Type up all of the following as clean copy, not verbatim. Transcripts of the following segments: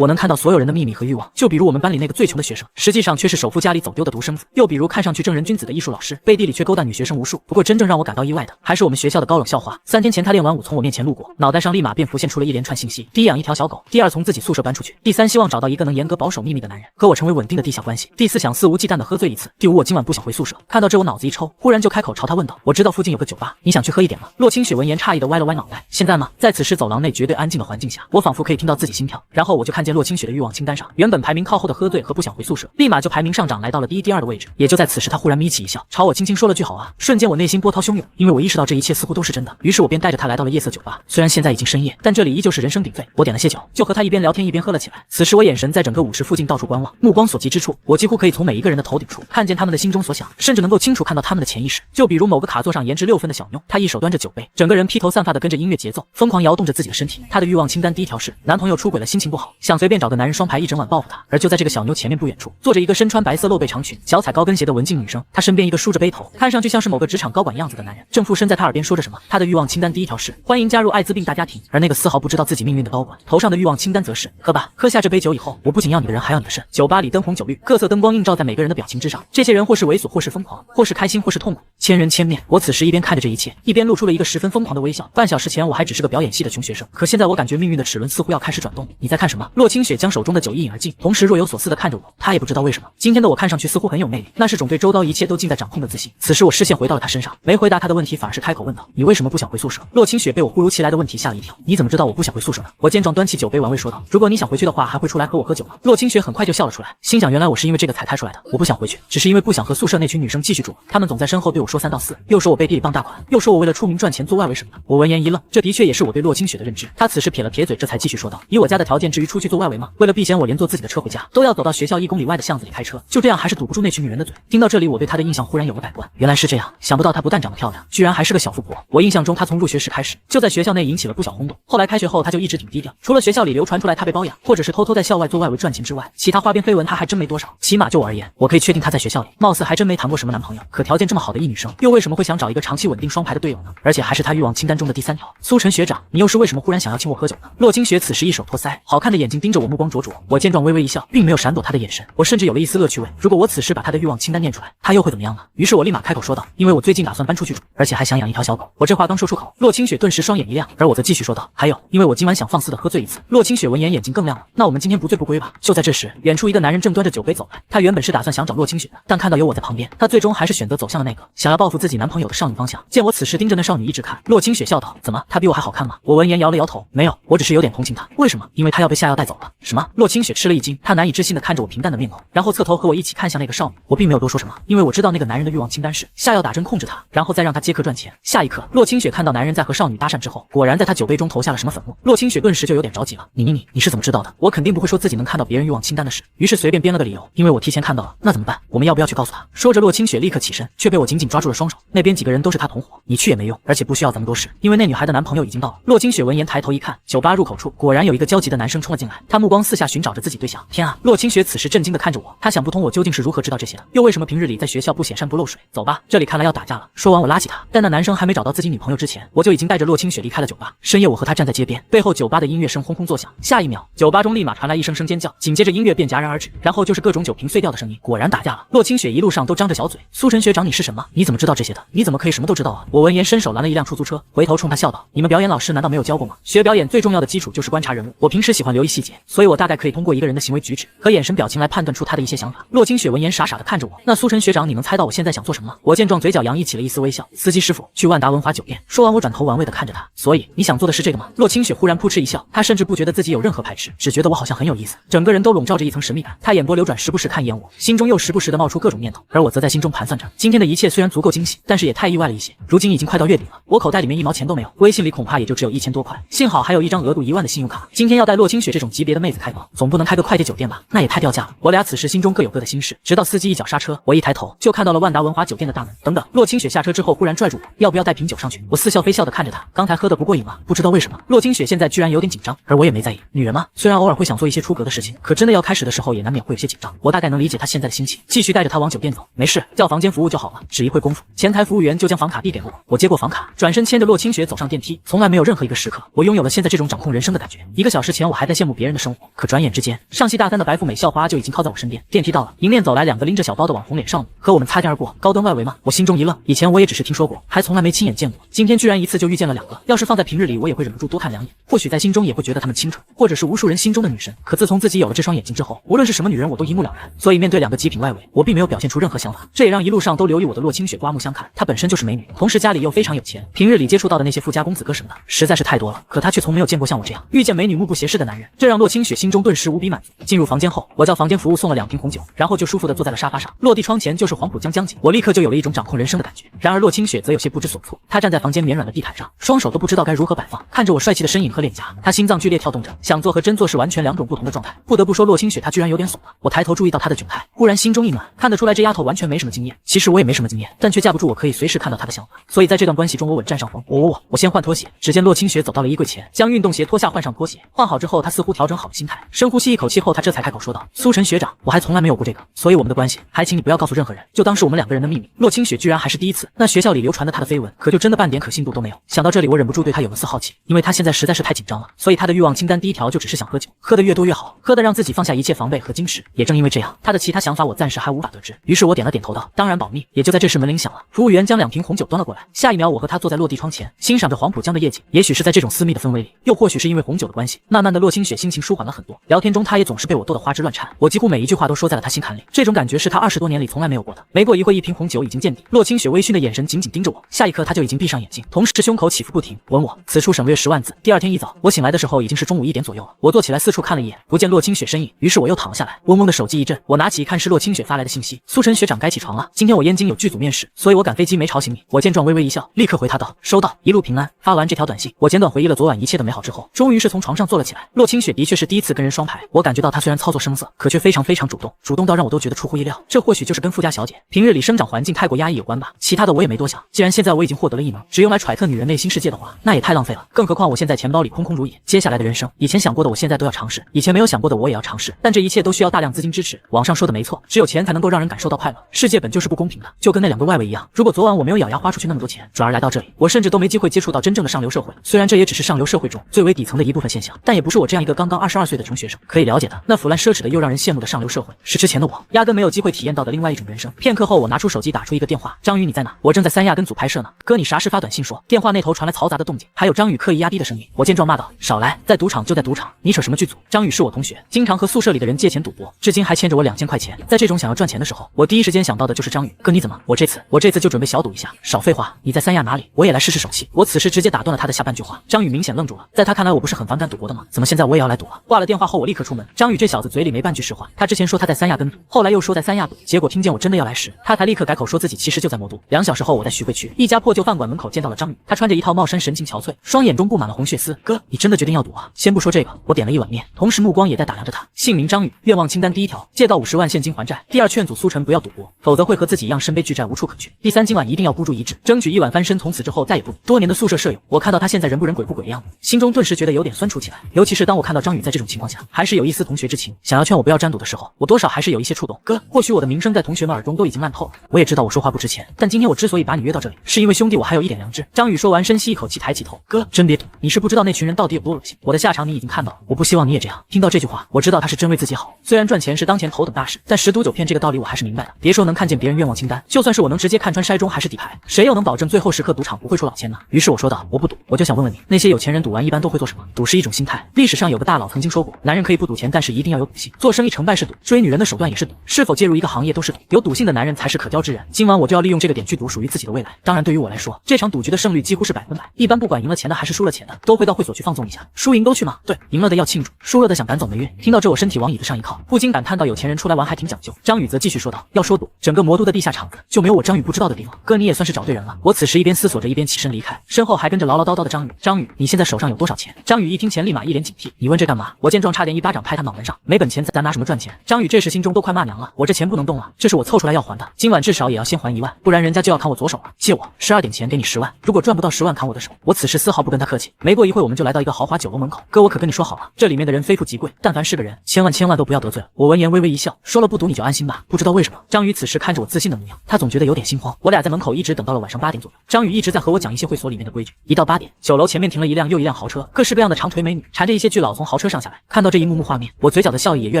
我能看到所有人的秘密和欲望，就比如我们班里那个最穷的学生，实际上却是首富家里走丢的独生子；又比如看上去正人君子的艺术老师，背地里却勾搭女学生无数。不过真正让我感到意外的，还是我们学校的高冷校花。3天前他练完舞从我面前路过，脑袋上立马便浮现出了一连串信息：第一养一条小狗，第二从自己宿舍搬出去，第三希望找到一个能严格保守秘密的男人，和我成为稳定的地下关系，第四想肆无忌惮的喝醉一次，第五我今晚不想回宿舍。看到这我脑子一抽，忽然就开口朝他问道：我知道附近有个酒吧，你想去喝一点吗？洛清雪闻言诧异的歪了歪脑袋：现在吗？在此时走廊内绝对安静的环境下，我仿佛可以听到自己心跳。然后我就看见洛清雪的欲望清单上，原本排名靠后的喝醉和不想回宿舍，立马就排名上涨，来到了第一、第二的位置。也就在此时，他忽然眯起一笑，朝我轻轻说了句好啊。瞬间我内心波涛汹涌，因为我意识到这一切似乎都是真的。于是我便带着他来到了夜色酒吧，虽然现在已经深夜，但这里依旧是人声鼎沸。我点了些酒，就和他一边聊天一边喝了起来。此时我眼神在整个舞池附近到处观望，目光所及之处，我几乎可以从每一个人的头顶处看见他们的心中所想，甚至能够清楚看到他们的潜意识。就比如某个卡座上颜值6分的小妞，她一手端着酒杯，整个人披头散发的跟着音乐节奏疯狂摇动着自己的身体。她的欲望清单第一条是男朋友出轨了，心情不好，想随便找个男人双排一整晚报复他。而就在这个小妞前面不远处，坐着一个身穿白色露背长裙、脚踩高跟鞋的文静女生，她身边一个梳着背头，看上去像是某个职场高管样子的男人，正附身在她耳边说着什么。她的欲望清单第一条是欢迎加入艾滋病大家庭，而那个丝毫不知道自己命运的高管，头上的欲望清单则是喝吧，喝下这杯酒以后，我不仅要你的人，还要你的肾。酒吧里灯红酒绿，各色灯光映照在每个人的表情之上，这些人或是猥琐，或是疯狂，或是开心，或是痛苦，千人千面。我此时一边看着这一切，一边露出了一个十分疯狂的微笑。半小时前我还只是个表演系的穷学生，可现在我感觉命运的齿轮似乎要开始转动。你在看什么？洛清雪将手中的酒一饮而尽，同时若有所思地看着我。她也不知道为什么，今天的我看上去似乎很有魅力，那是种对周遭一切都尽在掌控的自信。此时我视线回到了她身上，没回答她的问题，反而是开口问道：你为什么不想回宿舍？洛清雪被我忽如其来的问题吓了一跳。你怎么知道我不想回宿舍呢？我见状端起酒杯玩味说道：如果你想回去的话，还会出来和我喝酒吗？洛清雪很快就笑了出来，心想原来我是因为这个才猜出来的。我不想回去，只是因为不想和宿舍那群女生继续住，她们总在身后对我说3道4，又说我背地里傍大款，又说我为了出名赚钱做外围什么的。我闻言一愣，这的确也是我对洛清雪的认知。她此时撇了撇嘴，这才继续说道：以我家的条件，至于出去做外围吗？为了避嫌，我连坐自己的车回家都要走到学校1公里外的巷子里开车，就这样还是堵不住那群女人的嘴。听到这里，我对她的印象忽然有了改观，原来是这样，想不到她不但长得漂亮，居然还是个小富婆。我印象中她从入学时开始就在学校内引起了不小轰动，后来开学后她就一直挺低调，除了学校里流传出来她被包养，或者是偷偷在校外做外围赚钱之外，其他花边绯闻她还真没多少。起码就我而言，我可以确定她在学校里貌似还真没谈过什么男朋友。可条件这么好的一女生，又为什么会想找一个长期稳定双排的队友呢？而且还是她欲望清单中的第3条。苏晨学长，你又是为什么忽然想要请我喝酒呢？洛清雪此时一手托腮，好看的眼睛盯着我，目光灼灼。我见状微微一笑，并没有闪躲她的眼神，我甚至有了一丝乐趣味。如果我此时把她的欲望清单念出来，她又会怎么样呢？于是我立马开口说道：因为我最近打算搬出去住，而且还想养一条小狗。我这话刚说出口，洛清雪顿时双眼一亮，而我则继续说道：还有，因为我今晚想放肆的喝醉一次。洛清雪闻言眼睛更亮了，那我们今天不醉不归吧？就在这时，远处一个男人正端着酒杯走来，他原本是打算想找洛清雪的，但看到有我在旁边，他最终还是选择走向了那个想要报复自己男朋友的少女方向。见我此时盯着那少女一直看，洛清雪笑道：怎么，她比我还好看吗？我闻言摇了摇头，没有，我只是有点同情她。为什么？因为她要被下药带走了。什么？洛清雪吃了一惊，她难以置信地看着我平淡的面孔，然后侧头和我一起看向那个少女。我并没有多说什么，因为我知道那个男人的欲望清单是下药打针控制他，然后再让他接客赚钱。下一刻，洛清雪看到男人在和少女搭讪之后，果然在他酒杯中投下了什么粉末。洛清雪顿时就有点着急了，你是怎么知道的？我肯定不会说自己能看到别人欲望清单的事，于是随便编了个理由，因为我提前看到了。那怎么办？我们要不要去告诉他？说着，洛清雪立刻起身，却被我紧紧抓住了双手。那边几个人都是他同伙，你去也没用，而且不需要咱们多事，因为那女孩的男朋友已经到了。洛清雪闻言抬头一看，酒吧入口处果然有一个焦急的男生冲了进来，他目光四下寻找着自己对象。天啊！洛清雪此时震惊地看着我，她想不通我究竟是如何知道这些的，又为什么平日里在学校不显山不漏水。走吧，这里看来要打架了。说完我拉起他，但那男生还没找到自己女朋友之前，我就已经带着洛清雪离开了酒吧。深夜我和他站在街边，背后酒吧的音乐声轰轰作响，下一秒酒吧中立马传来一声声尖叫，紧接着音乐便戛然而止，然后就是各种酒瓶碎掉的声音。果然打架了。洛清雪一路上都张着小嘴，苏晨学长你是什么？你怎么知道这些的？你怎么可以什么都知道啊？我闻言伸手拦了一辆出租车，回头冲他笑道：你们表演老师难道没有教过吗？学表演最重要的基础就是观察人物，我平时喜欢留意细节，所以我大概可以通过一个人的行为举止和眼神表情来判断出他的一些想法。洛清雪闻言傻傻的看着我，那苏晨学长你能猜到我现在想做什么吗？我见状嘴角洋溢起了一丝微笑，司机师傅，去万达文华酒店。说完我转头玩味的看着他，所以你想做的是这个吗？洛清雪忽然扑哧一笑，她甚至不觉得自己有任何排斥，只觉得我好像很有意思，整个人都笼罩着一层神秘感。她眼波流转，时不时看一眼我，心中又时不时的冒出各种念头，而我则在心中盘算着，今天的一切虽然足够惊喜，但是也太意外了一些。如今已经快到月底了，我口袋里面1毛钱都没有，微信里恐怕也就只有1000多块，幸好还有一张额度1万的信用卡。今天要带洛清雪这种级别的妹子开房，总不能开个快捷酒店吧？那也太掉价了。我俩此时心中各有各的心事，直到司机一脚刹车，我一抬头就看到了万达文华酒店的大门。等等，洛清雪下车之后忽然拽住我，要不要带瓶酒上去？我似笑非笑的看着她，刚才喝的不过瘾吗？不知道为什么，洛清雪现在居然有点紧张，而我也没在意。女人嘛，虽然偶尔会想做一些出格的事情，可真的要开始的时候也难免会有些紧张。我大概能理解她现在的心情，继续带着她往酒店走。没事，叫房间服务就好了。只一会功夫，前台服务员就将房卡递给了我，我接过房卡，转身牵着洛清雪走上电梯。从来没有任何一个时刻，我拥有了现在这种掌控人生的感觉。1个小时前我还在羡慕别人人的生活。可转眼之间，上戏大三的白富美校花就已经靠在我身边。电梯到了，迎面走来2个拎着小包的网红脸少女，和我们擦肩而过，高端外围吗？我心中一愣，以前我也只是听说过，还从来没亲眼见过，今天居然一次就遇见了2个。要是放在平日里，我也会忍不住多看2眼，或许在心中也会觉得她们清纯，或者是无数人心中的女神。可自从自己有了这双眼睛之后，无论是什么女人，我都一目了然。所以面对2个极品外围，我并没有表现出任何想法，这也让一路上都留意我的洛清雪刮目相看。她本身就是美女，同时家里又非常有钱，平日里接触到的那些富家公子哥什么的实在是太多了，可她却从没有见过像我这样遇见美女目不斜视的男人，这让洛清雪心中顿时无比满足。进入房间后，我叫房间服务送了2瓶红酒，然后就舒服地坐在了沙发上，落地窗前就是黄浦江江景，我立刻就有了一种掌控人生的感觉。然而洛清雪则有些不知所措，她站在房间绵软的地毯上，双手都不知道该如何摆放，看着我帅气的身影和脸颊，她心脏剧烈跳动着，想做和真做是完全2种不同的状态。不得不说，洛清雪她居然有点怂了。我抬头注意到她的窘态，忽然心中一暖，看得出来这丫头完全没什么经验。其实我也没什么经验，但却架不住我可以随时看到她的想法，所以在这段关系中，我稳占上风。我先换拖鞋。只见洛清雪走到了衣柜前，将运动鞋脱下，换上拖鞋。换好之后，她似乎调整好了心态，深呼吸一口气后，她这才开口说道：“苏晨学长，我还从来没有过这个，所以我们的关系还请你不要告诉任何人，就当是我们2个人的秘密。”洛清雪居然还是第一次，那学校里流传的她的绯闻，可就真的半点可信度都没有。想到这里，我忍不住对她有了丝好奇，因为她现在实在是太紧张了，所以她的欲望清单第1条就只是想喝酒，喝得越多越好，喝得让自己放下一切防备和矜持。也正因为这样，她的其他想法我暂时还无法得知。于是我点了点头道：“当然保密。”也就在这时，门铃响了，服务员将2瓶红酒端了过来。下一秒，我和她坐在落地窗前，欣赏着黄浦江的夜景。也许是在这种私密的氛围里，又或许是因为红酒的关系，慢慢的洛清雪心情舒缓了很多。聊天中，她也总是被我逗得花枝乱颤，我几乎每一句话都说在了她心坎里。这种感觉是她20多年里从来没有过的。没过一会，1瓶红酒已经见底，洛清雪微醺的眼神紧紧盯着我，下一刻她就已经闭上眼睛，同时胸口起伏不停，吻我。此处省略10万字。第2天一早，我醒来的时候已经是中午1点左右了。我坐起来四处看了一眼，不见洛清雪身影，于是我又躺了下来，嗡嗡的手机一震，我拿起一看是洛清雪发来的信息：“苏晨学长该起床了，今天我燕京有剧组面试，所以我赶飞机没吵醒你。”我见状微微一笑，立刻回他道：“收到，一路平安。”发完这条短信，我简短回忆了昨晚一切的美好之后，终于是从床上坐了起来。洛清雪的确是第一次跟人双排，我感觉到她虽然操作生涩，可却非常主动，主动到让我都觉得出乎意料。这或许就是跟富家小姐平日里生长环境太过压抑有关吧。其他的我也没多想，既然现在我已经获得了异能，只用来揣测女人内心世界的话，那也太浪费了。更何况我现在钱包里空空如也，接下来的人生，以前想过的我现在都要尝试，以前没有想过的我也要尝试，但这一切都需要大量资金支持。网上说的没错，只有钱才能够让人感受到快乐。世界本就是不公平的，就跟那2个外围一样。如果昨晚我没有咬牙花出去那么多钱，转而来到这里，我甚至都没机会接触到真正的上流社会。虽然这也只是上流社会中最为底层的一部分现象，但也不是我这样一个刚刚22岁的穷学生可以了解的。那腐烂奢侈的又让人羡慕的上流社会，是之前的我压根没有机会体验到的另外一种人生。片刻后，我拿出手机打出一个电话：“张宇，你在哪？我正在三亚跟组拍摄呢。哥，你啥时发短信说？”电话那头传来嘈杂的动静，还有张宇刻意压低的声音。我见状骂道：“少来，在赌场就在赌场，你扯什么剧组？张宇是我同学，经常和宿舍里的人借钱赌博，至今还欠着我2000块钱。在这种想要赚钱的时候，我第一时间想到的就是张宇。哥，你怎么？我这次就准备小赌一下。少废话，你在三亚哪里？我也来试试手气。”我此时直接打断了他的下半句话。张宇明显愣住了，在他看来我不是很反感赌博的吗？怎么现在我也要来赌了？挂了电话后，我立刻出门。张宇这小子嘴里没半句实话，他之前说他在三亚跟赌，后来又说在三亚赌，结果听见我真的要来时，他才立刻改口说自己其实就在魔都。2小时后，我在徐汇区一家破旧饭馆门口见到了张宇，他穿着一套帽衫，神情憔悴，双眼中布满了红血丝。哥，你真的决定要赌啊？先不说这个，我点了一碗面，同时目光也在打量着他。姓名张宇，愿望清单第1条，借到50万现金还债。第2，劝阻苏晨不要赌博，否则会和自己一样身背巨债无处可去。第3，今晚一定要孤注一掷，争取一碗翻身，从此之后再也不赌。多年的宿舍舍友，我看到他现在人不人鬼不鬼的样子，心中顿时觉得有点酸楚起来。尤其是当我看到张宇在这种情况下，还是有一丝同学之情，想要劝我不要沾赌的时候，我多少还是有一些触动。哥，或许我的名声在同学们耳中都已经烂透了，我也知道我说话不值钱，但今天我之所以把你约到这里，是因为兄弟我还有一点良知。张宇说完，深吸一口气，抬起头：“哥，真别赌，你是不知道那群人到底有多恶心。我的下场你已经看到了，我不希望你也这样。”听到这句话，我知道他是真为自己好。虽然赚钱是当前头等大事，但10赌9骗这个道理我还是明白的。别说能看见别人愿望清单，就算是我能直接看穿筛中还是底牌，谁又能保证最后时刻赌场不会出老千呢？于是我说道：“我不赌，我就想问问你，那些有钱人赌完一般都会做什么？赌是一种心态。历史上有个大佬曾经说过，男人可以不赌钱，但是一定要有赌性。做生意成败是赌，追女人的手段也是赌，是否介入一个行业都是赌。有赌性的男人才是可交之人。今晚我就要利用这个点去赌属于自己的未来。当然，对于我来说，这场赌局的胜率几乎是100%。一般不管赢了钱的还是输了钱的，都会到会所去放纵一下。输赢都去吗？对，赢了的要庆祝，输了的想赶走霉运。听到这，我身体往椅子上一靠，不禁感叹到有钱人出来玩还挺讲究。张宇则继续说道：“要说赌，整个魔都的地下场子就没有我张宇不知道的地方。哥，你也算是找对人了。”我此时一边思索着，一边起身离开，身后还跟着唠唠叨叨的张宇。张宇，你现在手上有多少钱？张宇一听钱，立马一脸警惕。你问这干嘛？我见状差点一巴掌拍他脑门上。没本钱咱拿什么赚钱？张宇这时心中都快骂娘了。我这钱不能动了，这是我凑出来要还的，今晚至少也要先还1万，不然人家就要砍我左手了。借我12点钱给你10万，如果赚不到10万砍我的手。我此时丝毫不跟他客气。没过一会，我们就来到一个豪华酒楼门口。哥，我可跟你说好了，这里面的人非富即贵，但凡是个人，千万都不要得罪了。我闻言微微一笑，说了不赌你就安心吧。不知道为什么，张宇此时看着我自信的模样，他总觉得有点心慌。我俩在门口一直等到了晚上8点左右，张宇一直在和我讲一些会所里面的规矩。一到8点，酒楼前面停了一辆又一辆豪车，各式各样的长腿美女缠着一些巨佬从豪车上下来。看到这一幕幕画面，我嘴角的笑意也越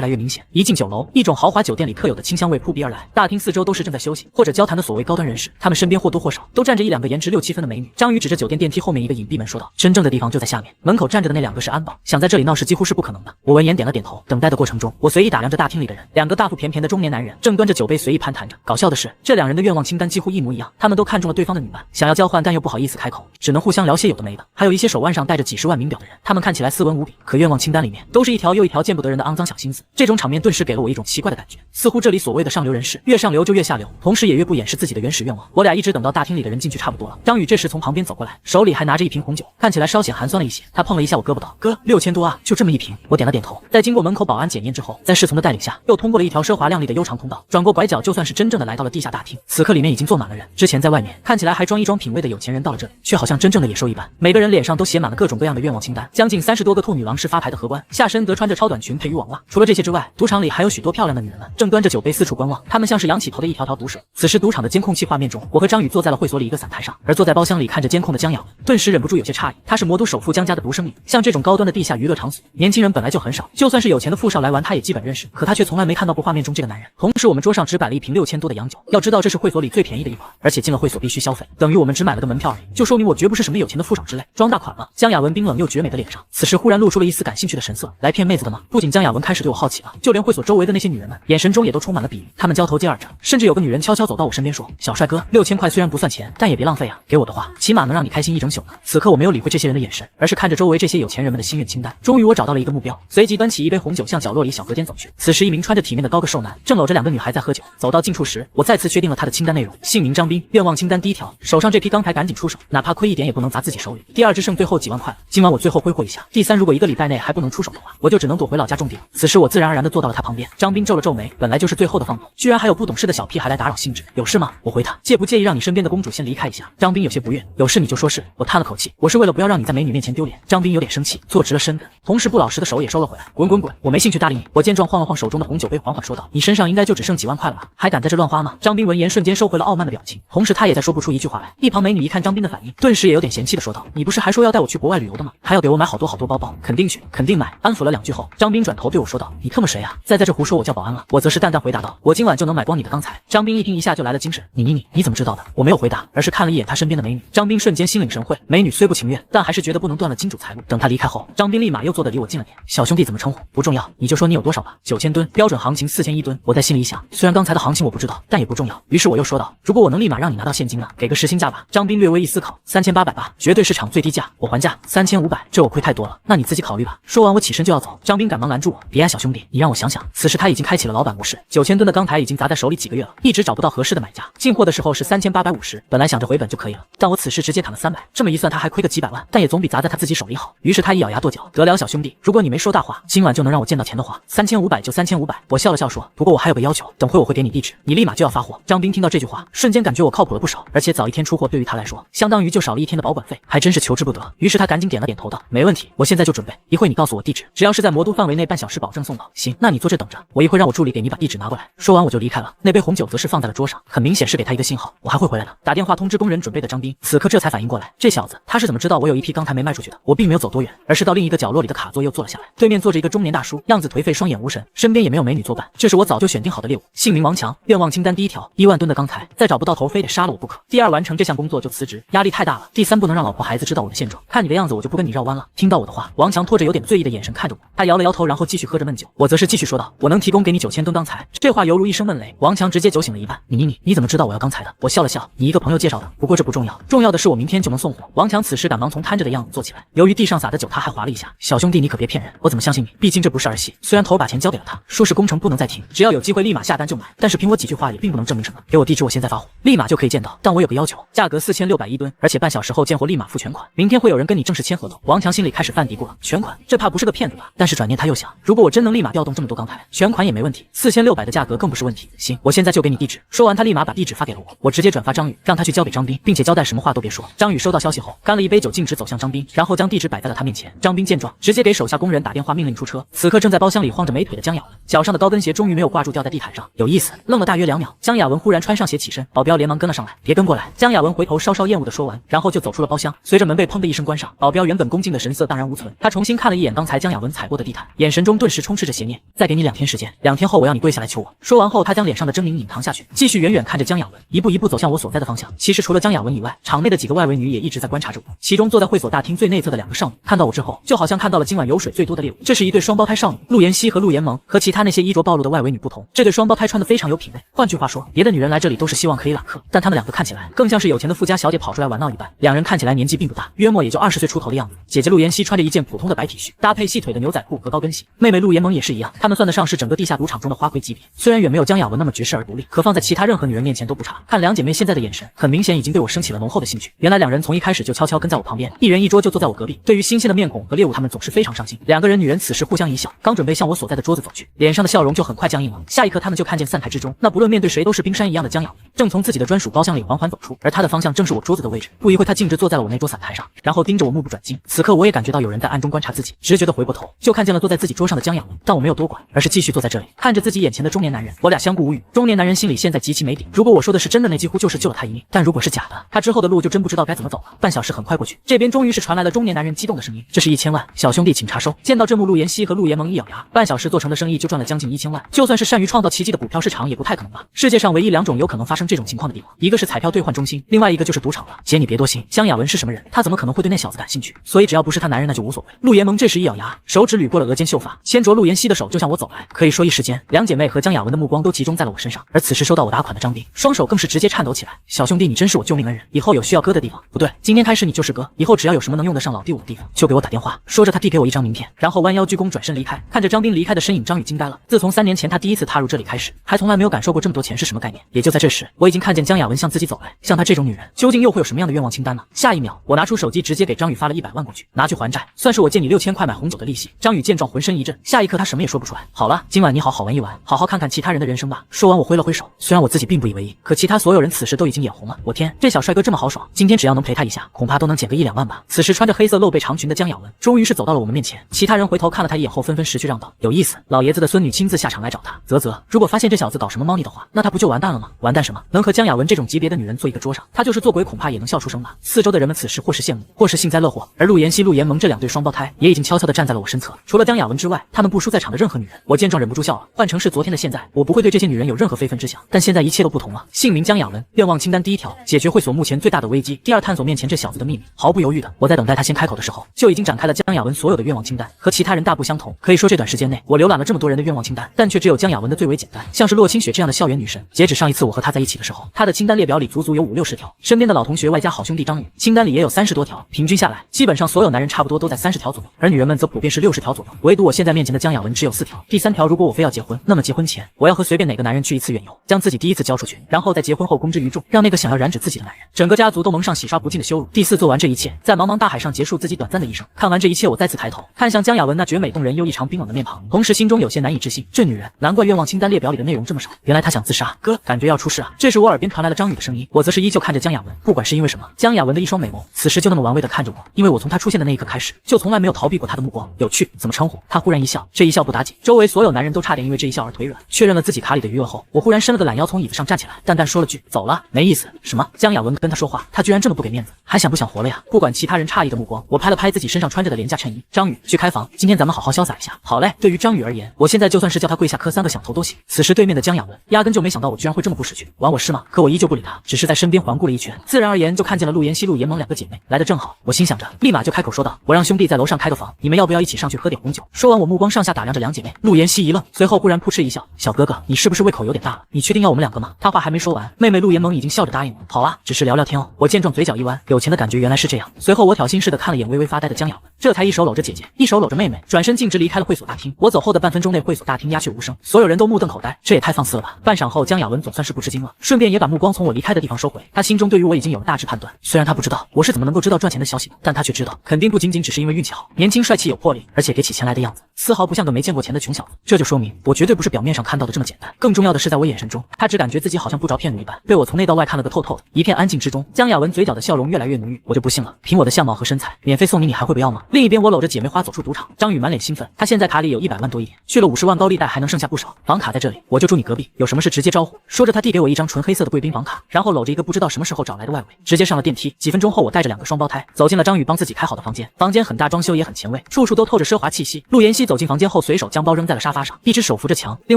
来越明显。一进酒楼，一种豪华酒店里特有的清香味扑鼻而来。大厅四周都是正在休息或者交谈的所谓高端人士，他们身边或多或少都站着一两个颜值6、7分的美女。张宇指着酒店电梯后面一个隐蔽门说道：“真正的地方就在下面，门口站着的那2个是安保，想在这里闹事几乎是不可能的。”我闻言点了点头。等待的过程中，我随意打量着大厅里的人，2个大腹便便的中年男人正端着酒杯随意攀谈着。搞笑的是，这2人的愿望清单几乎一模一样，他们都看中了对方的女伴，想要交换，但又不好意思开口，只能互相聊些有的没的。还有一些手腕上戴着几10万名表的人，他们看起来斯文无比，可愿望清单里面都是一条又一条见不得人的肮脏小心思。这种场面顿时给了我一种奇怪的感觉，似乎这里所谓的上流人士越上流就越下流，同时也越不掩饰自己的原始愿望。我俩一直等到大厅里的人进去差不多了，张宇这时从旁边走过来，手里还拿着一瓶红酒，看起来稍显寒酸了一些。他碰了一下我胳膊道：“哥，6000多啊，就这么一瓶。”我点了点头。在经过门口保安检验之后，在侍从的带领下，又通过了一条奢华亮丽的悠长通道，转过拐角，就算是真正的来到了地下大厅。此刻里面已经坐满了人，之前在外面看起来还装一装品味的有钱人，到了这里却好像真正的野兽一般，每个人脸上都写满了各种各样的愿望清单，将近30多个兔女郎式发牌的荷官，下身则穿着超短裙配渔网袜。除了这些之外，赌场里还有许多漂亮的女人们正端着酒杯四处观望，她们像是仰起头的一条条毒蛇。此时赌场的监控器画面中，我和张宇坐在了会所里一个散台上，而坐在包厢里看着监控的江雅文顿时忍不住有些诧异，她是魔都首富江家的独生女，像这种高端的地下娱乐场所，年轻人本来就很少，就算是有钱的富少来玩，她也基本认识，可她却从来没看到过画面中这个男人。同时我们桌上只摆了一瓶6000多的洋酒，要知道这是会所里最便宜的一款，而且进了会所必须消费，等于我们只买了个门票而已，就说明我绝不是什么有钱的富少之类，装大款了。江雅文冰冷又绝美的脸上，此时忽然露出了一丝感兴趣的神色，来骗妹子的吗？不仅江雅文开始对我好奇了，就连会所周围的那些女人们，眼神中也都充满了鄙夷，她们交头接耳着，甚至有个女人悄悄走到我身边说：“小帅哥，6000块虽然不算钱，但也别浪费啊，给我的话，起码能让你开心一整宿呢。”此刻我没有理会这些人的眼神，而是看着周围这些有钱人们的心愿清单。终于我找到了一个目标，随即端起一杯红酒向角落里小隔间走去。此时一名穿着体面的高个瘦男正搂着2个女孩在喝酒。走到近处时，我再次确定了他的清单内容，姓名张斌，愿望清单第1条，手上这批钢牌赶紧出手，哪怕亏一点也不能砸自己手里。第2只剩最后几万块了，今晚我最后挥霍一下。第3，如果1个礼拜内还不能出手的话，我就只能躲回老家种地了。此时我自然而然地坐到了他旁边。张斌皱了皱眉，本来就是最后的放纵，居然还有不懂事的小屁孩来打扰兴致，有事吗？我回他，介不介意让你身边的公主先离开一下？张斌有些不悦，有事你就说是。我叹了口气，我是为了不要让你在美女面前丢脸。张斌有点生气，坐直了身子，同时不老实的手也收了回来。滚滚滚！我没兴趣搭理你。我见状晃了晃手中的红酒杯，缓缓说道：“你身上应该就只剩几万块了吧？还敢在这乱花吗？”张斌闻言瞬间收回了傲慢的表情，同时他也再说不出一句话来。一旁美女一看张斌的反应，顿时也有点嫌弃的说道：“你不是还说要带我去国外旅游的吗？还要给我买好多好多包包，肯定去，肯定买。”安抚了2句后，张斌转头对我说道：“你特么谁啊？再在这胡说我叫保安了。”我则是淡淡回答道：“我今晚就能买光你的钢材。”张斌一听一下就来了精神，你怎么知道的？我没有回答，而是看了一眼他身边的美女。张斌瞬间心领神会，美女虽不情愿，但还是觉得不能断了金主财路。等他离开后，张斌立马又坐得离我近了点。小兄弟怎么称呼不重要，你就说你有多少吧。9000吨，标准行情4001吨。我在心里想，虽然刚才的行情我不知道，但也不重要。于是我又说道：“如果我能立马让你拿到现金呢？给个实心价吧。”张斌略微一思考，3800吧，绝对市场最低价。我还价3500，这我亏太多了，那你自己考虑吧。说完我起身就要走，张斌赶忙拦住我：“别啊，小兄弟，你让我想想。”此时他已经开启了老板模式，9000吨的钢材已经砸在手里几个月了，一直找不到合适的买家。进货的时候是3850，本来想着回本就可以了，但我此时直接砍了300，这么一算他还亏个几百万，但也总比砸在他自己手里好。于是他一咬牙跺脚：“得了，小兄弟，如果你没说大话，今晚就能让我见到钱的话，3500就3500。”我笑了笑说：“不过我还有个要求，等会我会给你地址，你立马就要发货。”张斌听到这句话，瞬间感觉我靠谱了不少，而且早一天出货对于他来说，相当于就少了1天的保管费，还真是求之不得。于是他赶紧点了点头道：“没问题，我现在就准备，一会你告诉我地址，只要是在魔都范围内，半小时保证送到。”行，那你坐这等着，我一会让我助理给你把地址拿过来。说完我就离开了，那杯红酒则是放在了桌上，很明显是给他一个信号，我还会回来的。打电话通知工人准备的张斌，此刻这才反应过来，这小子他是怎么知道我有一批钢材没卖出去的？我并没有走多远，而是到另一个角落里的卡座又坐了下来，对面坐着一个中年大叔，样子颓废，双眼无神，身边也没有美女作伴。这是我早就选定好的猎物，姓名王强，愿望清单第1条，1万吨的钢材，再找不到头非得杀了我不可。第2，完成这项工作就辞职，压力太大了。第3，不能让老婆孩子知道我的现状。看你的样子，我就不跟你绕弯了。听到我的话，王强拖着有点醉意的眼神看着我，他摇了摇头，然后继续喝着闷酒。我则是继续说道：“我能提供给你9000吨钢材。”这话犹如一声闷雷，王强直接酒醒了一半。你怎么知道我要钢材的？我笑了笑，你一个朋友介绍的。不过这不重要，重要的是我明天就能送货。王强此时赶忙从瘫着的样子坐起来，由于地上洒的酒，他还滑了一下。小兄弟，你可别骗人，我怎么相信你？毕竟这不是儿戏。虽然头把钱交给了他，说是工程不能再停，只要有机会立马下单就买，但是凭我几句话也并不能证明什么。给我地址，我现在发货，立马就可以见到。但我有个要求，价格4601吨，而且半小时后见货立马付全款。明天会有人跟你正式签合同。王强心里开始犯嘀咕了，全款，这怕不是个骗子吧？但是转念他又想，如果我真能立马调动这么多钢材，全款也没问题，4600的价格更不是问题。行，我现在就给你地址。说完，他立马把地址发给了我，我直接转发张宇，让他去交给张斌，并且交代什么话都别说。张宇收到消息后，干了一杯酒，径直走向张斌，然后将地址摆在了他面前。张斌见状，直接给手下工人打电话命令出车。此刻正在包厢里晃着美腿的江雅文脚上的高跟鞋终于没有挂住，掉在地毯上。有意思，愣了大约2秒，江雅文忽然穿上鞋起身，保镖连忙跟了上来，别跟过来。江雅文回头稍稍厌恶地说完，然后就走出了包厢。随着门被砰的一声关上，保镖原本恭敬的神色荡然无存。他重新看了一眼刚才江雅文踩过的地毯，眼神中顿时充斥着邪念。再给你2天时间，2天后我要你跪下来求我。说完后，他将脸上的狰狞隐藏下去，继续远远看着江雅文，一步一步走向我所在的方向。其实除了江雅文以外，场内的几个外围女也一直在观察着我。其中坐在会所大厅最内侧的2个少女，看到我之后，就好像看到了今晚油水最多的猎物。这是一对双胞胎少女，陆妍希和陆妍萌。和其他那些衣着暴露的外围女不同，这对双胞胎穿得非常有品味。换句话说，别的女人来这里都是希望可以揽客，但她们2个看起来更像是有钱的富家小姐跑出来玩闹一般。2人看起来年纪并不大，约莫也就20岁出头的样子。姐姐陆妍希穿着一件普通的白 T 恤，搭配细腿的牛仔裤和高跟鞋。妹妹陆妍萌也是一样，她们算得上是整个地下赌场中的花魁级别，虽然远没有江雅文那么绝世而独立，可放在其他任何女人面前都不差。看2姐妹现在的眼神，很明显已经对我升起了浓厚的兴趣。原来2人从一开始就悄悄跟在我旁边，一人一桌就坐在我隔壁。对于新鲜的面孔和猎物，她们总是非常上心。2个人女人此时互相一笑，刚准备向我所在的桌子走去，脸上的笑容就很快僵硬了。下一刻，她们就看见散台之中那不论面对谁都是冰山一样的江雅文，正从自己的专属包厢里缓缓走出，而她的方向正是我桌子的位置。不一会，她径直坐在了我那桌散台上，然后盯着我目不转睛。此刻我也感觉到有人在暗中观察自己，直觉的回过头就看见了坐在自己桌上的江雅文，但我没有多管，而是继续坐在这里，看着自己眼前的中年男人。我俩相顾无语。中年男人心里现在极其没底，如果我说的是真的，那几乎就是救了他一命；但如果是假的，他之后的路就真不知道该怎么走了。半小时很快过去，这边终于是传来了中年男人激动的声音：“这是1000万，小兄弟请查收。”见到这幕，陆妍希和陆妍萌一咬牙，半小时做成的生意就赚了将近1000万，就算是善于创造奇迹的股票市场也不太可能吧？世界上唯一2种有可能发生这种情况的地方，一个是彩票兑换中心，另外一个就是赌场了。姐，你别多心，江雅文是什么人？他怎么可能会对那小子感兴趣？所以只要不是他男人，那就无所谓。陆妍萌这时一咬牙，手指捋过了额间秀发，牵着陆妍希的手就向我走来。可以说一时间，2姐妹和江雅文的目光都集中在了我身上，而此时收到我打款的张斌，双手更是直接颤抖起来。小兄弟，你真是我救命恩人，以后有需要哥的地方，不对，今天开始你就是哥，以后只要有什么能用得上老弟我的地方，就给我打电话。说着，他递给我一张名片，然后弯腰鞠躬转身离开。看着张斌离开的身影，张宇惊呆了。自从3年前他第一次踏入这里开始，还从来没有感受过这么多钱是什么概念。也就在这时，我已经看见江雅文向自己走来。像她这种女人，究竟又会有什么样的愿望清单呢？下一秒，我拿出手机直接给张宇发了100万过去，拿去还债，算是我借你6000块买红酒的利息。张宇见状浑身一震，下一刻他什么也说不出来。好了，今晚你好好玩一玩，好好看看其他人的人生吧。说完我挥了挥手，虽然我自己并不以为意，可其他所有人此时都已经眼红了。我天，这小帅哥这么豪爽，今天只要能陪他一下，恐怕都能捡个1-2万吧。此时穿着黑色露背长裙的江雅文终于是走到了我们面前，其他人回头看了他一眼后纷纷识趣让道，有意思，老爷子的孙女亲自下场来找他。啧，如果发现这小子搞什么猫腻的话，那他不就完蛋了吗？完蛋什么？能和江雅文这种级别的女人坐一个桌上，他就是做鬼恐怕也能笑出声吧。四周的人们此时或是羡慕，或是幸灾乐祸，而陆妍希、陆妍萌这2对双胞胎也已经悄悄地站在了我身侧。除了江雅文之外，他们不输在场的任何女人。我见状忍不住笑了，换成是昨天的现在，我不会对这些女人有任何非分之想，但现在一切都不同了。姓名江雅文，愿望清单第1条，解决会所目前最大的危机；第2，探索面前这小子的秘密。毫不犹豫的，我在等待他先开口的时候，就已经展开了江雅文所有的愿望清单，和其他人大不相同。可以说这短时间内，我浏览了这么多人的愿望清单，但却只有江雅文的最为简单，像是洛清雪这样的校园女神。截止上一次我和她在一起的时候，她的清单列表里足足有50-60条，身边的老同学外加好兄弟张宇，清单里也有30多条，平均下来，基本上所有男人差不多都在30条左右，而女人们则普遍是60条左右。唯独我现在面前的江雅文只有4条。第3条，如果我非要结婚，那么结婚前我要和随便哪个男人去一次远游，将自己第一次交出去，然后在结婚后公之于众，让那个想要染指自己的男人，整个家族都蒙上洗刷不尽的羞辱。第4，做完这一切，在茫茫大海上结束自己短暂的一生。看完这一切，我再次抬头看向江雅文那绝美动人又异常冰冷的面庞，同时心中有些难以置信，这女人难怪愿望清单列表里的内容这么少，原来她想自杀。哥，感觉要出事啊！这时我耳边传来了张宇的声音，我则是依旧看着江雅文，不管是因为什么，江雅文的一双美眸此时就那么玩味的看着我，因为我从她出现的那一刻开始，就从来没有逃避过她的目光。有趣，怎么称呼？她忽然一笑，这一笑不打紧，周围所有男人都差点因为这一笑而腿软。确认了自己卡里的余额后，我忽然伸了个懒腰，从椅子上站起来，淡淡说了句走了，没意思。什么？江雅文跟他说话，他居然这么不给面子，还想不想活了呀？不管其他人诧异的目光，我拍了拍自己身上穿着的廉价衬衣，张宇，去开房，今天咱们好好潇洒一下。好嘞。对于张宇而言，我现在就算是叫他跪下磕3个响头都行。此时对面的江雅文压根就没想到我居然会这么不识趣，玩我是吗？可我依旧不理他，只是在身边环顾了一圈，自然而言就看见了陆妍希、陆妍萌2个姐妹来的正好。我心想着，立马就开口说道，我让兄弟在楼上开个房，你们要不要一起上去喝点红酒？说完，我目光上下打量着2姐妹。陆妍希一愣，随后忽然扑哧一笑，小哥哥，你是不是胃口有点大了？你确定要我们2个吗？他话还没说完，妹妹陆妍萌已经笑着答应了，好啊，只是聊聊天哦。我见状嘴角一弯，有钱的感觉原来是这样。随后我挑衅似的看了眼微微发呆的江雅文，这才一手搂着姐姐，一手搂着妹妹，转身径直离开了会所大厅。我走后的半分钟内，会所大厅鸦雀无声，所有人都目瞪口呆，这也太放肆了吧。半晌后，江雅文总算是不吃惊了，顺便也把目光从我离开的地方收回。他心中对于我已经有了大致判断，虽然他不知道我是怎么能够知道赚钱的消息的，但他却知道肯定不仅仅只是因为运气好，年轻帅气有魄力，而且给起钱来的样子丝毫不像个没见过钱的穷小子。这就说明我绝对不是表面上看到的这么简单，更重要的是在我眼神中，他只感觉自己好像不着骗女一般，被我从内到外看了个透透的。一片安静之中，江雅文嘴角的笑容越来越浓郁，我就不信了，凭我的相貌和身材，免费送你，你还会不要吗？另一边我搂着姐妹花走出赌场，张宇满脸兴奋，他现在卡里有100万多一点，去了50万高利贷还能剩下不少，房卡在这里，我就住你隔壁，有什么事直接招呼。说着，他递给我一张纯黑色的贵宾房卡，然后搂着一个不知道什么时候找来的外围，直接上了电梯。几分钟后，我带着2个双胞胎走进了张宇帮自己开好的房间。房间很大，装修也很前卫，处处都透着奢华气息。陆妍希走进房间后，随手将包扔在了沙发上，一只手扶着墙，另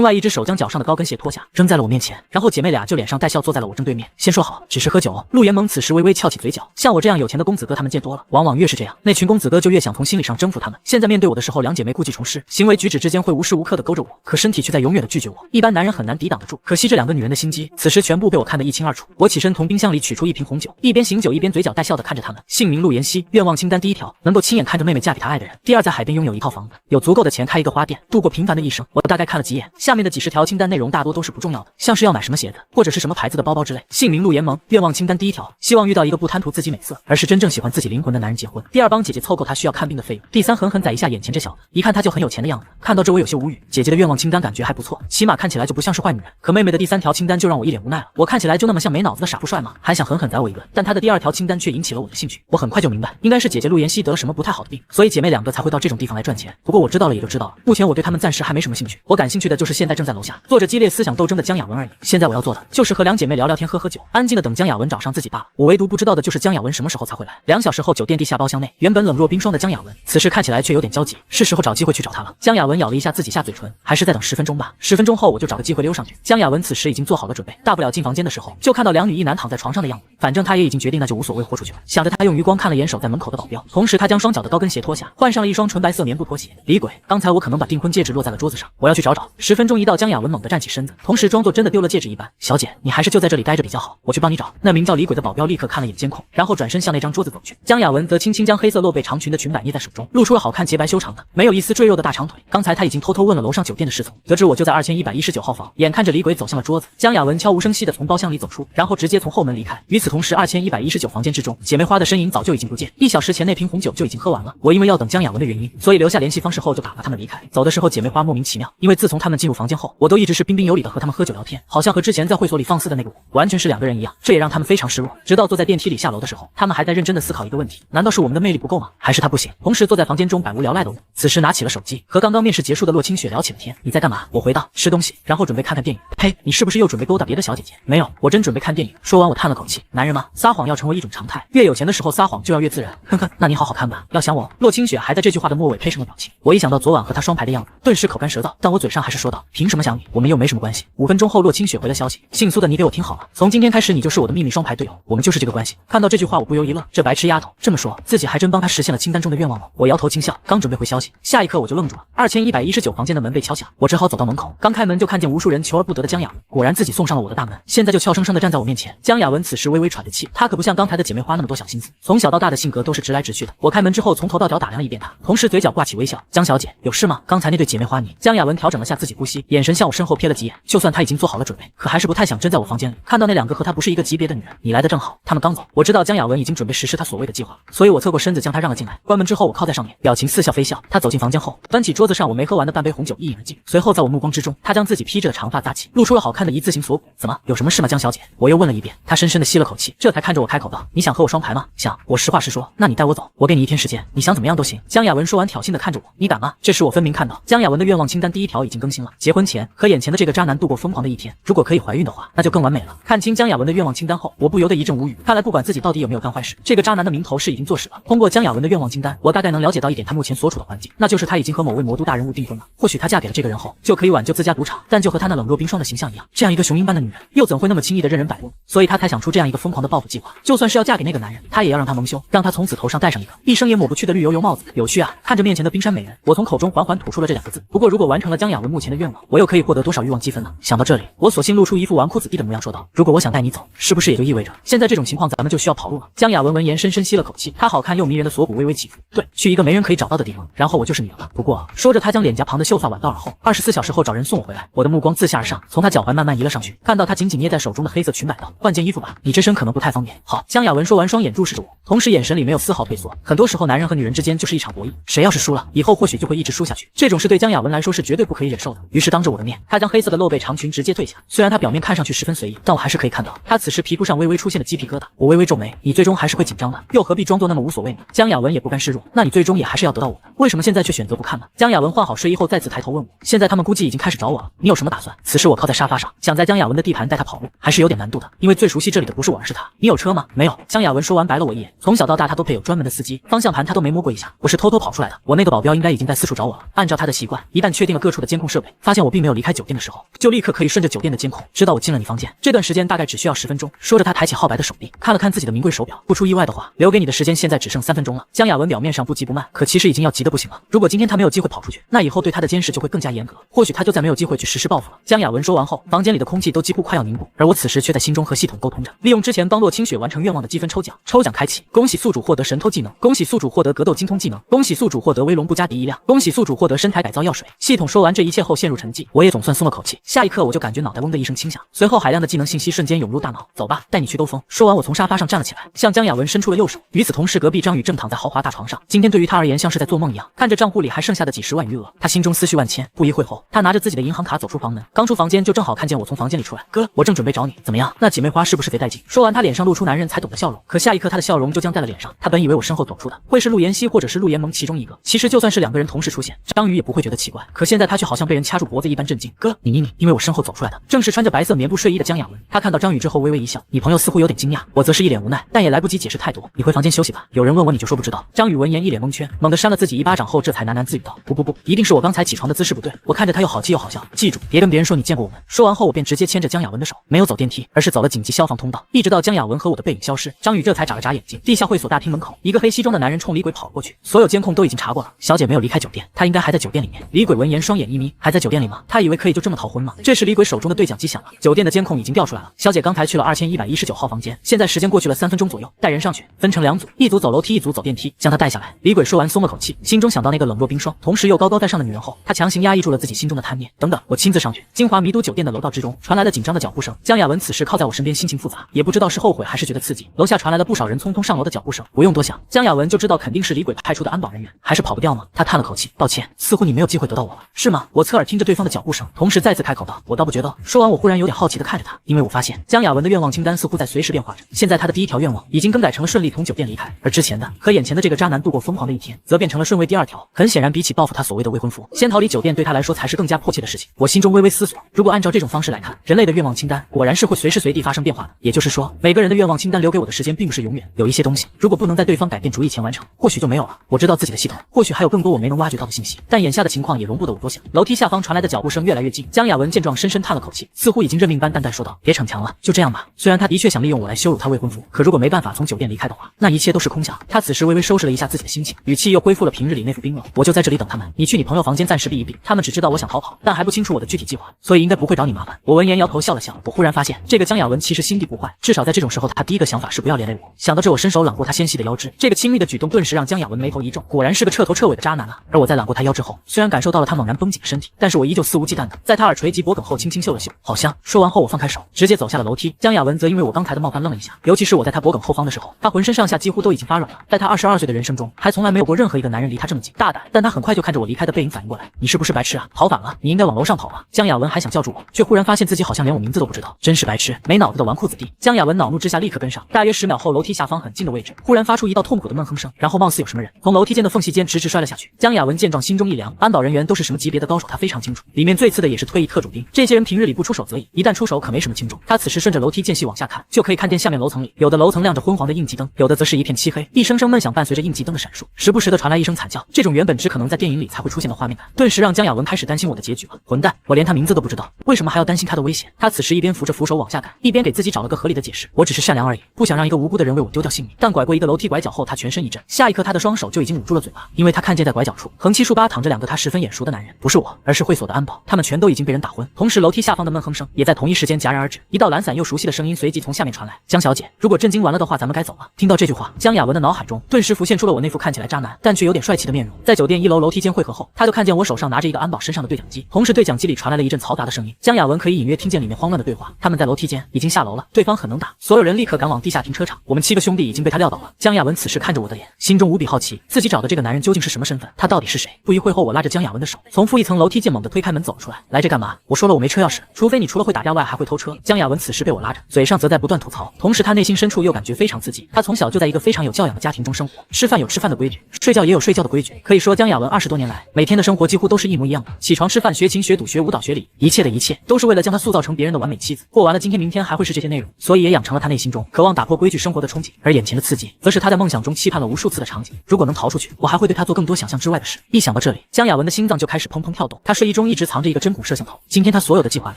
外一只手将脚上的高跟鞋脱下，扔在了我面前。然后姐妹俩就脸上带笑坐在了我正对面。先说好，只是喝酒哦。陆妍萌此时微微翘起嘴角，像我这样有钱的公子哥他们见多了，往往越是这样，那群公子哥就越想从心理上征服他们。现在面对我的时候，两姐妹故技重施，行为举止之间会无时无刻的勾着我，可身体却在永远的拒绝我。一般男人很难抵挡得住，可惜这2个女人的心机，此时全部被我看得一清二楚。我起身从冰箱里取出一瓶红酒，一边醒酒一边嘴角带笑的看着他们。姓名陆妍希，愿望清单第1条，能够亲眼看着妹妹嫁给他爱的人。第2，在海边拥有一套房子，有足够的钱开一个花店，度过平凡的一生。我大概看了几眼，下面的几10条清单内容大多都是不重要的，像是要买什么鞋子，或者是什么牌子的包包之类。姓名陆妍萌，愿望清单第1条，希望遇到一个不贪图自己美色，而是真正喜欢自己灵魂的男人结婚。第2，帮姐姐凑够她需要看病的费用。第3，狠狠宰一下眼前这小子，一看他就很有钱的样子。看到这我有些无语，姐姐的愿望清单感觉还不错，起码看起来就不像是坏女人。可妹妹的第3条清单就让我一脸无奈了，我看起来就那么像没脑子的傻富帅吗？还想狠狠宰我一顿？但她的第2条清单却引起了我的兴趣。我很快就明白，应该是姐姐陆妍希得了什么不太好的病，所以姐妹2个才会到这种地方来赚钱。不过我知道了也就知道了，目前我对他们暂时还没什么兴趣。我感兴趣的就是现在正在楼下做着激烈思想斗争的江雅文而已。现在我要做的就是和2姐妹聊聊天，喝酒，安静的等江雅文找上自己罢了。我唯独不知道的就是江雅文什么时候才会来。2小时后，酒店地下包厢内，原本冷若冰霜的江雅文，此时看起来却有点焦急，是时候找机会去找她了。江雅文咬了一下自己下嘴唇，还是再等10分钟吧。10分钟后我就找个机会溜上去。江雅文此时已经做好了准备，大不了进房间的时候就看到2女1男躺在床上的样子，反正她也已经决定，那就无所谓，豁出去了。想着她用余光看了眼守在门口的保镖，同时她将双脚的高跟鞋脱下，换上了一双纯白色棉布拖鞋。李鬼，刚才我可能把订婚戒指落在了桌子上，我要去找找。10分钟一到，江雅文猛地站起身子，同时装作真的丢了戒指一般。小姐，你还是就在这里待着比较好，我去帮你找。那名叫李鬼的保镖立刻看了眼监控，然后转身向那张桌子走去。江雅文则轻轻将黑色露背长裙的裙摆捏在手中，露出了好看洁白修长的没有一丝赘肉的大长腿。刚才她已经偷偷问了楼上酒店的侍从，得知我就在2119号房。眼看着李鬼走向了桌子，江雅文悄无声息地从包厢里走出，然后直接从后门离开。与此同时，2119房间之中，姐妹花的身影早就已经不见。1小时前那瓶红酒就已经喝完了。我因为要等江雅文的原因，所以留下联系方式后就打发他们离开。走的时候，姐妹花莫名其妙，因为自从他们进入房间后，我都一直是彬彬有礼的和他们喝酒聊天，好像和之前在会所里放肆的那个我完全是2个人一样，这也让他们非常失落。直到坐在电梯里下楼的时候，他们还在认真的思考一个问题：难道是我们的魅力不够吗？还是他不行？同时坐在房间中百无聊赖的我，此时拿起了手机，和刚刚面试结束的洛清雪聊起了天。你在干嘛？我回道：吃东西，然后准备看看电影。呸！你是不是又准备勾搭别的小姐姐？没有，我真准备看电影。说完我叹了口气，男人嘛，撒谎要成为一种常态，越有钱的时候撒谎就要越自然。哼哼，那你好好看吧，要想我。洛清雪还在这句话的末尾配上了表情。我一想到昨晚和他双排的样子，顿时口干舌燥，但我嘴上还是说道：凭什么想你？我们又没什么关系。5分钟后，洛清雪回了消息，姓苏的，你给我听好了，从今天开始你就是我的秘密双排队友，我们就是这个关系。看到这句话我不由一愣，这白痴丫头这么说，自己还真帮她实现了清单中的愿望吗？我摇头轻笑，刚准备回消息，下一刻我就愣住了。2119房间的门被敲响，我只好走到门口，刚开门就看见无数人求而不得的江雅文，果然自己送上了我的大门，现在就俏生生的站在我面前。江雅文此时微微喘着气，她可不像刚才的姐妹花那么多小心思，从小到大的性格都是直来直去的。我开门之后从头到脚打量了一遍她，同时嘴角挂起微笑。江小姐，有事吗？刚才那对姐妹花你……江雅文调整了下自己呼吸，眼神向我身后瞥了几眼，就算她已经做好了准备，可还是不太想真在我房间里看到那2个和她不是一个级别的女人。你来的正好，他们刚走，我知道江雅文已经准备实施她所谓的计划，所以我侧过身子将她让了进来。关门之后我靠在上面，表情似笑非笑。她走进房间后，端起桌子上我没喝完的半杯红酒一饮而尽，随后在我目光之中，她将自己披着的长发扎起，露出了好看的一字形锁骨。怎么，有什么事吗，江小姐？我又问了一遍。她深深的吸了口气，这才看着我开口道：你想和我双排吗？想。我实话实说。那你带我走，我给你1天时间，你想怎么样都行。江雅文说完挑衅的看着我，你敢吗？这时我分明看到江雅文的愿望清单第1条已经更新了，结婚前和眼前的这个渣男度过疯狂的1天，如果可以怀孕的话，那就更完美了。看清江雅文的愿望清单后，我不由得一阵无语，看来不管自己到底有没有干坏事，这个渣男的名头是已经坐实了。通过江雅文的愿望清单，我大概能了解到一点他目前所处的环境，那就是他已经和某位魔都大人物订婚了。或许他嫁给了这个人后，就可以挽救自家赌场，但就和他那冷若冰霜的形象一样，这样一个雄鹰般的女人，又怎会那么轻易的任人摆布？所以他才想出这样一个疯狂的报复计划。就算是要嫁给那个男人，他也要让他蒙羞，让他从此头上戴上一个一生也抹不去的绿油油帽子。有趣啊！看着面前的冰山美人，我从口中缓缓吐出了这2个字。不过如果完成了江雅文目前的愿望，我又可以获得多少欲望积分呢？想到这里，我索性露出一副纨绔子弟的模样，说道：如果我想带你走，是不是也就意味着现在这种情况咱们就需要跑路了？江雅文闻言深深吸了口气，她好看又迷人的锁骨微微起伏。对，去一个没人可以找到的地方，然后我就是你了。不过说着，她将脸颊旁的秀发挽到耳后。24小时后找人送我回来。我的目光自下而上，从她脚踝慢慢移了上去，看到她紧紧捏在手中的黑色裙摆道：换件衣服吧，你这身可能不太方便。好。江雅文说完，双眼注视着我，同时眼神里没有丝毫退缩。很多时候男人和女人之间就是一场博弈，谁要是输了，以后或许就会一直输下去，这种事对江雅文来说是绝对不可以忍受的。于是当着我的面，她将黑色的露背长裙直接褪下。虽然她表面看上去十分随意，但我还是可以看到她此时皮肤上微微出现的鸡皮疙瘩。我微微皱眉，你最终还是会紧张的，又何必装作那么无所谓呢？江雅文也不甘示弱，那你最终也还是要得到我的，为什么现在却选择不看呢？江雅文换好睡衣后再次次抬头问我，现在他们估计已经开始找我了，你有什么打算？此时我靠在沙发上，想在江雅文的地盘带她跑路，还是有点难度的，因为最熟悉这里的不是我，而是他。你有车吗？没有。江雅文说完白了我一眼，从小到大他都配有专门的司机，方向盘他都没摸过一下，我是偷偷跑出来的。我那个保镖应该已经在四处找我了。按照他的习惯，一旦确定了各处的监控设备，发现我并没有离开酒店的时候，就立刻可以顺着酒店的监控知道我进了你房间。这段时间大概只需要10分钟。说着他抬起皓白的手臂，看了看自己的名贵手表，不出意外的话，留给你的时间现在只剩3分钟了。江雅文表面上不急不慢，可其实已经要急得不行了。如果今天他没有机会跑出去，那以后对他的监视就会更加严格，或许他就再没有机会去实施报复了。江雅文说完后，房间里的空气都几乎快要凝固，而我此时却在心中和系统沟通着，利用之前帮洛清雪完成愿望的积分抽奖，抽奖开启，恭喜宿主获得神偷技能，恭喜宿主获得格斗精通技能，恭喜宿主获得威龙不加敌一辆，恭喜宿主获得身材改造药水。系统说完这一切后陷入沉寂，我也总算松了口气。下一刻我就感觉脑袋嗡的一声轻响，随后海量的技能信息瞬间涌入大脑。走吧，带你去兜风。说完我从沙发上站了起来，向江雅文伸出了右手。与此同时，隔壁张宇正躺在豪华大床上，今天对于他而言像是在做梦一样，看着账户里还剩下的几10万余额，他心中思绪万千。不一会后，他拿着自己的银行卡走出房门，刚出房间就正好看见我从房间里出来。哥，我正准备找你，怎么样？那姐妹花是不是贼带劲？说完他脸上露出男人才懂的笑容，可下一刻他的笑容就僵在了脸上。他本以为我身后走出的会是陆妍希或者是陆妍萌其中一个，其实就算是2个人同时出现，张宇也不会觉得奇怪。可现在他却好像被人掐住脖子一般震惊。哥，你，因为我身后走出来的正是穿着白色棉布睡衣的江雅文。他看到张宇之后微微一笑，你朋友似乎有点惊讶，我则是一脸无奈，但也来不及解释太多。你回房间休息吧，有人问我你就说不知道。张宇闻言一脸蒙圈，猛地扇了自己一巴掌后，这才喃喃自语道：不，一定是我刚才起床的姿势不对。我看着他又好气又好笑，记住别跟别人说你见过我们。说完后我便直接牵着江雅文的手，没有走电梯，而是走了紧急消防通道，一直到江雅文和我的背影消失，张宇这才眨了眨眼睛。地下会所大厅门口，一个黑西装的男人冲李鬼跑过去，所有监控都已经查过了，小姐没有离开酒店，她应该还在酒店里面。李鬼闻言双眼一眯，还在酒店里吗？他以为可以就这么逃婚吗？这时李鬼手中的对讲机响了，酒店的监控已经调出来了，小姐刚才去了2119号房间，现在时间过去了3分钟左右，带人上去，分成2组，一组走楼梯，一组走电梯，将她带下来。李鬼说完松了口气，心中想到那个冷若冰霜，同时又高高在上的女人后，他强行压抑住了自己心中的贪念。等等，我亲自上去。金华迷都酒店的楼道之中传来了紧张的脚步声，江雅文此时靠在我身边，心情复杂，也不知道是后悔还是觉得刺激。楼下传来了不少人匆匆上楼的脚步声，不用多想，江雅文就知道肯定是李鬼派出的安保人员，还是跑不掉吗？他叹了口气，抱歉，似乎你没有机会得到我了，是吗？我侧耳听着对方的脚步声，同时再次开口道，我倒不觉得。说完我忽然有点好奇的看着他，因为我发现江雅文的愿望清单似乎在随时变化着，现在他的第1条愿望已经更改成了顺利从酒店离开，而之前的和眼前的这个渣男度过疯狂的一天则变成了顺位第2条。很显然比起报复他所谓的未婚夫，先逃离酒店对他来说才是更加迫切的事情。我心中微微思索，如果按照这种方式来看，人类的愿望清单果然是会随时随地发生变化的，也就是说每个人的愿望清单留给我的时间并不是永远，有一些东西如果不能在对方改变主意前完成，或许就没有了。我知道自己的系统或许还有更多我没能挖掘到的信息，但眼下的情况也容不得我多想。楼梯下方传来的脚步声越来越近，江雅文见状深深叹了口气，似乎已经认命般淡淡说道，别逞强了，就这样吧。虽然他的确想利用我来羞辱他未婚夫，可如果没办法从酒店离开的话，那一切都是空想。他此时微微收拾了一下自己的心情，语气又恢复了平日里那副冰冷，我就在这里等他们，你去你朋友房间暂时避一避，他们只知道我想逃跑，但还不清楚我的具体计划，所以应该不会找你麻烦。我闻言摇头笑了笑，我忽然发现这个江雅文其实心地不坏，至少在这种时候他第一个想法是不要连累我。想到这，我伸手揽过他纤细的腰肢，这个亲密的举动顿时让江雅文眉头一皱，果然是个彻头彻尾的渣男啊。而我在揽过他腰之后，虽然感受到了他猛然绷紧的身体，但是我依旧肆无忌惮的在他耳垂及脖梗后轻轻嗅了嗅，好香。说完后我放开手，直接走下了楼梯。江雅文则因为我刚才的冒犯愣了一下，尤其是我在他脖梗后方的时候，他浑身上下几乎都已经发软了。在他22岁的人生中，还从来没有过任何一个男人离他这么近，大胆。但他很快就看着我离开的背影反应过来，你是不是白痴啊？跑反了，你应该往楼上跑啊。江雅文还想叫住我，却忽然发现自己好像连我名字都不知道，真是白痴，没脑子的纨绔子弟。江雅文恼怒之下立刻跟上，大约10秒后，楼梯下方很近的位置忽然发出一道痛苦的闷哼声，然后貌似有什么人从楼梯间的缝隙间直直摔了下去。江雅文见状心中一凉，安保人员都是什么级别的高手他非常清楚，里面最次的也是退役特种兵，这些人平日里不出手则已，一旦出手可没什么轻重。他此时顺着楼梯间隙往下看，就可以看见下面楼层里有的楼层亮着昏黄的应急灯，有的则是一片漆黑，一声声闷响伴随着应急灯的闪烁，时不时的传来一声惨叫，这种原本只可能在电影里才会出现的画面感，顿时让江雅文开始担心我的结局了。混蛋，我连他名字都不知道，为什么还要担心他的危险？他此时一边扶着扶手往下赶，一边给自己找了个合理的解释，我只是善良而已，不想让一个无辜的人为我丢掉性命。但拐过一个楼梯拐角后，他全身一震，下一刻他的双手就已经捂住了嘴巴，因为他看见在拐角处横七竖八躺着2个他十分眼熟的男人，不是我，而是会所的安保，他们全都已经被人打昏。同时楼梯下方的闷哼声也在同一时间戛然而止，一道懒散又熟悉的声音随即从下面传来，江小姐，如果震惊完了的话咱们该走了。听到这句话，江雅文的脑海中顿时浮现出了我那副看起来渣男但却有点帅气的面容。在酒店1楼楼梯间汇合后，他就看见我手上拿着一个安保身上的对讲机，同时对讲机里传来了一阵嘈杂的声音，江雅文可以隐约听见里面慌乱的对话，他们在楼梯间已经下楼了，对方很能打，所有人立刻赶往地下停车场，我们7个兄弟已经被他撂倒了。江雅文此时看着我的脸，心中无比好奇，自己找的这个男人究竟是什么身份，他到底是谁？不一会后，我拉着江雅文的手从负一层楼梯间猛地推开门走了出来，来这干嘛？我说了我没车钥匙，除非你除了会打架外还会偷车。江雅文此时被我拉着，嘴上则在不断吐槽，同时他内心深处又感觉非常刺激。他从小就在一个非常有教养的家庭中生活，吃饭有吃饭的规矩，睡觉也有睡觉的规矩，可以说江雅文20多年来每天的生活几乎几乎都是一模一样的。起床、吃饭、学琴、学赌、学舞蹈、学礼，一切的一切都是为了将她塑造成别人的完美妻子。过完了今天、明天还会是这些内容，所以也养成了他内心中渴望打破规矩生活的憧憬。而眼前的刺激，则是他在梦想中期盼了无数次的场景。如果能逃出去，我还会对他做更多想象之外的事。一想到这里，江雅文的心脏就开始砰砰跳动。他睡衣中一直藏着一个针孔摄像头，今天他所有的计划里，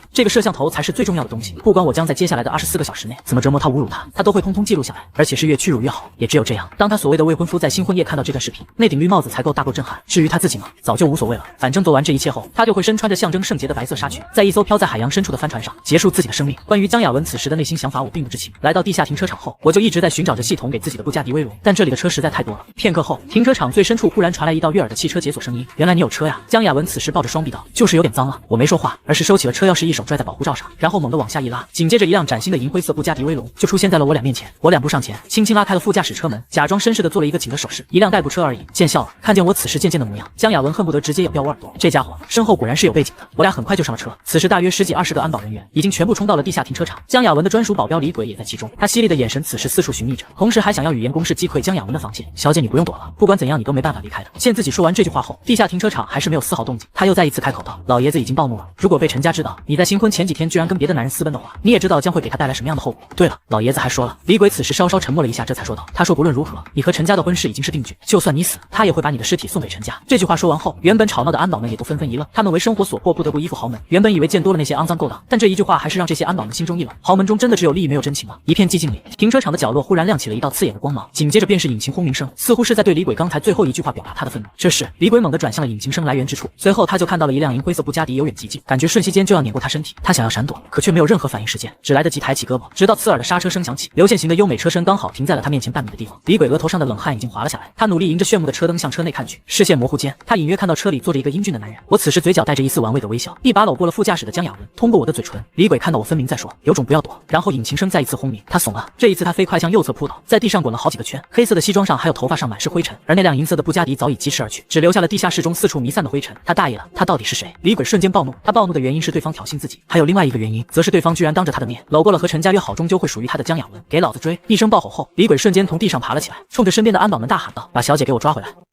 这个摄像头才是最重要的东西。不管我将在接下来的24个小时内怎么折磨他、侮辱他，他都会通通记录下来，而且是越屈辱越好。也只有这样，当他所谓的未婚夫在新婚夜看到这段视频，那顶绿帽子才够大够震撼。至于他自己呢，早就无所谓了。反正做完这一切后，他就会身穿着象征圣洁的白色纱裙，在一艘飘在海洋深处的帆船上结束自己的生命。关于江雅文此时的内心想法，我并不知情。来到地下停车场后，我就一直在寻找着系统给自己的布加迪威龙，但这里的车实在太多了。片刻后，停车场最深处忽然传来一道悦耳的汽车解锁声音。原来你有车呀！江雅文此时抱着双臂道，就是有点脏了。我没说话，而是收起了车钥匙，一手拽在保护罩上，然后猛地往下一拉，紧接着一辆崭新的银灰色布加迪威龙就出现在了我俩面前。我两步上前，轻轻拉开了副驾驶车门，假装绅士的做了一个请的手势。一辆代步车而已，见笑了。看见我此时渐渐的模样，江雅文恨不得直接咬掉我耳朵。这家伙身后果然是有背景的。我俩很快就上了车。此时大约10几20个安保人员已经全部冲到了地下停车场，江雅文的专属保镖李鬼也在其中。他犀利的眼神此时四处寻觅着，同时还想要语言攻势击溃江雅文的防线。小姐，你不用躲了，不管怎样你都没办法离开的。见自己说完这句话后，地下停车场还是没有丝毫动静。他又再一次开口道：老爷子已经暴怒了，如果被陈家知道你在新婚前几天居然跟别的男人私奔的话，你也知道将会给他带来什么样的后果。对了，老爷子还说了。李鬼此时稍稍沉默了一下，这才说道：他说不论如何，你和陈家的婚事已经是定局，就算你死，他也会把你的尸体送给陈家。这句话说完后，原本吵闹的安保们也都纷纷一愣。他们为生活所迫，不得不依附豪门，原本以为见多了那些肮脏勾当，但这一句话还是让这些安保们心中一冷。豪门中真的只有利益没有真情吗？一片寂静里，停车场的角落忽然亮起了一道刺眼的光芒，紧接着便是引擎轰鸣声，似乎是在对李鬼刚才最后一句话表达他的愤怒。这时，李鬼猛地转向了引擎声来源之处，随后他就看到了一辆银灰色布加迪由远及近，感觉瞬息间就要碾过他身体。他想要闪躲，可却没有任何反应时间，只来得及抬起胳膊，直到刺耳的刹车声响起，流线型的优美车身刚好停在了他面前半米的地方。李鬼额头上的冷汗已经滑了下来，他努力迎着炫目的车灯向车内看去，视线模糊间，他隐约看到车里坐着一个英俊的男人。我此时嘴角带着一丝玩味的微笑，一把搂过了副驾驶的江雅文，通过我的嘴唇，李鬼看到我分明在说有种不要躲，然后引擎声再一次轰鸣，他怂了。这一次他飞快向右侧扑倒，在地上滚了好几个圈，黑色的西装上还有头发上满是灰尘，而那辆银色的布加迪早已疾驰而去，只留下了地下室中四处弥散的灰尘。他大爷了，他到底是谁？李鬼瞬间暴怒，他暴怒的原因是对方挑衅自己，还有另外一个原因，则是对方居然当着他的面搂过了和陈家约好终究会属于他的江雅文。给老子追！一声暴吼后，李鬼瞬间从地上爬了起来，冲着身边的安保们大喊道：把小姐给我抓回来！